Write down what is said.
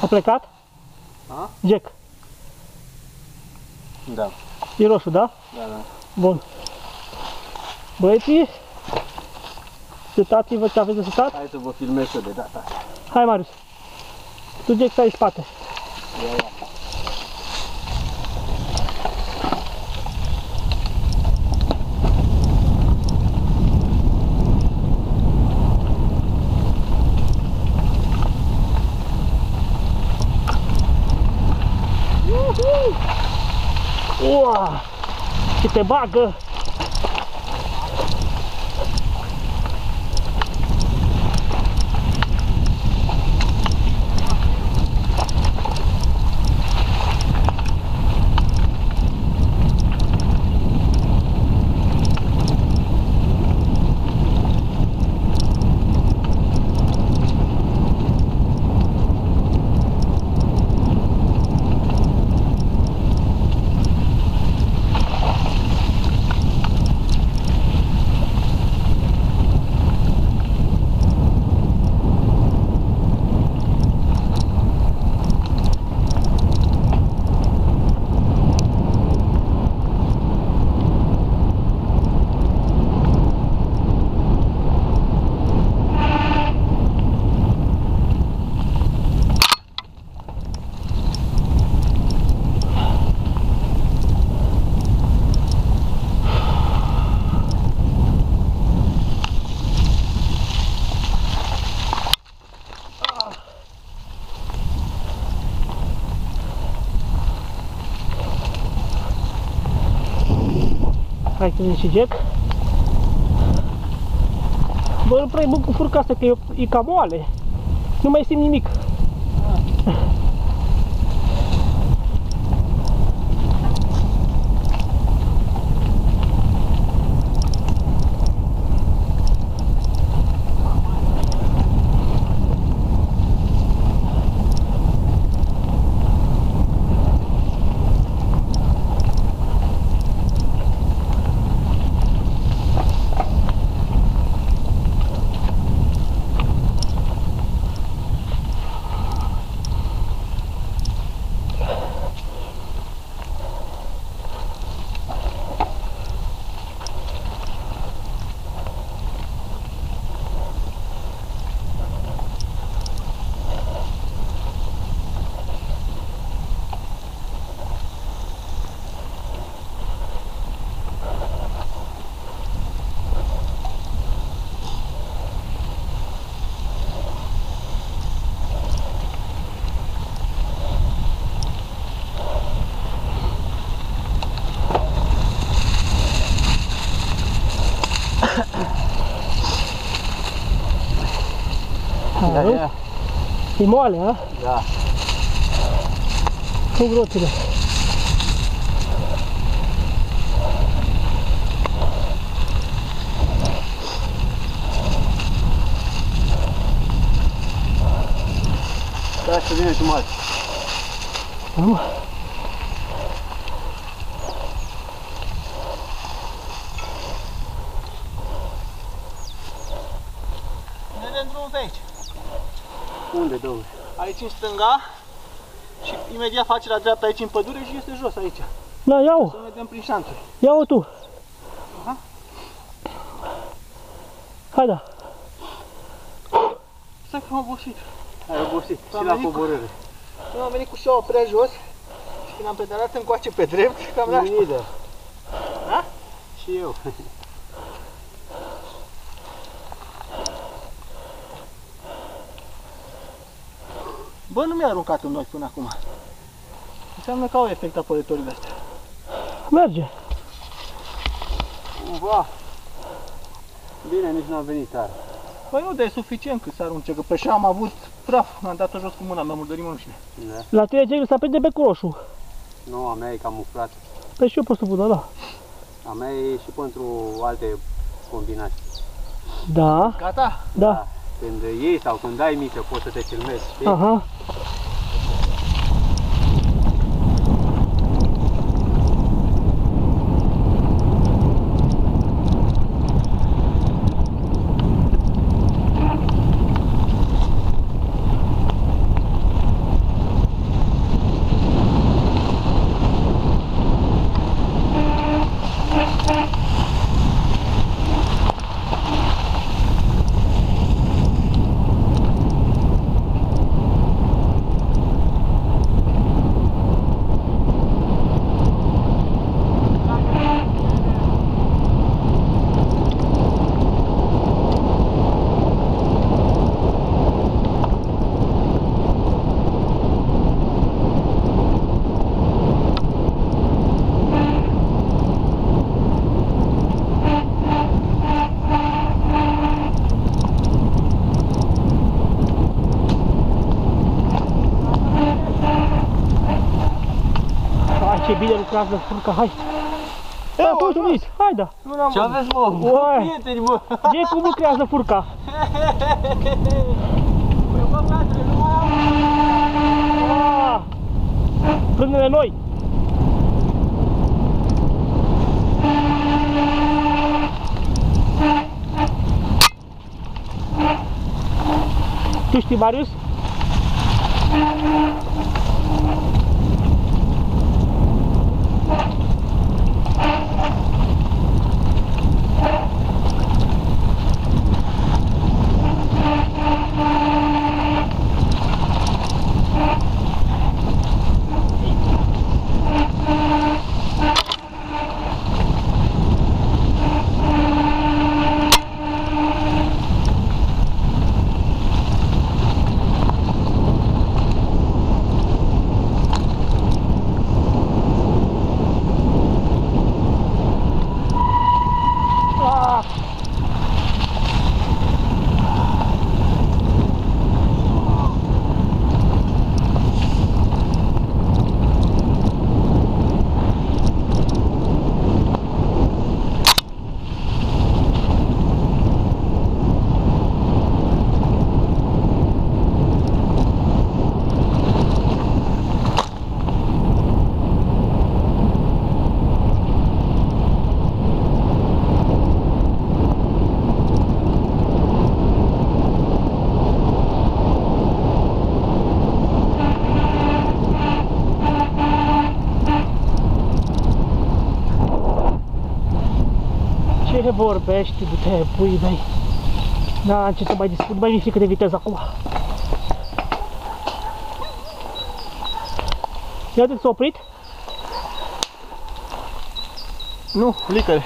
A plecat? A? Jack. Da. E roșu, da? Da, da. Bun. Băieții, setați-vă ce aveți de setat. Hai să vă filmez eu de data asta. Hai, Marius. Tu, Jack, stai în spate. Ia, ia. Uaa! Și te bagă! Hai să vin și Jack. Bă, nu prea e bun cu furca asta, că e cam moale. Nu mai simt nimic. Ia, ia. E moale, ha? Da. Cu groțile. Da, să vină jumătate. Nu. Ne dăm drumul pe aici. Unde, domnule? Aici în stânga și imediat face la dreapta aici în pădure și este jos aici. Da, ia-o. Să ne dăm prin șanțuri. Ia-o tu. Aha. Hai, da. Stai că am obosit. Ai obosit și Am la venit cu- coborâre. Eu am venit cu șaua prea jos și când am pedalat încoace pe drept, cam la Bine. Da? Și eu. Bă, nu mi-a aruncat în ochi până acum. Înseamnă că au efect apărătorile astea. Merge. Cumva. Bine, nici n-am venit tare. Păi nu, dar e suficient cât să arunce, că pe șa am avut praf, am dat-o jos cu mâna, mi-am murdărit mânușile. Da. La tine, Jack, s-a prinde becul roșu. Nu, a mea e camuflat. Păi și eu pot să pun, da. A mea e și pentru alte combinații. Da, Gata? da. Când iei sau când ai mică poți să te filmezi, știi? Aha. Ce bine lucrează furca, hai! Hai, pui, uite, hai da! Ce aveți, mă? Uai. Prieteni, mă! Ce cum lucrează furca? Păi, bă, fratele, nu mai am! Frânele noi! Tu știi, Marius? Ce vorbești, du-te, pui mei? Da, ce să mai discut, mai mi-e frică de viteză acum. Ia uite, s-a oprit? Nu, licăre.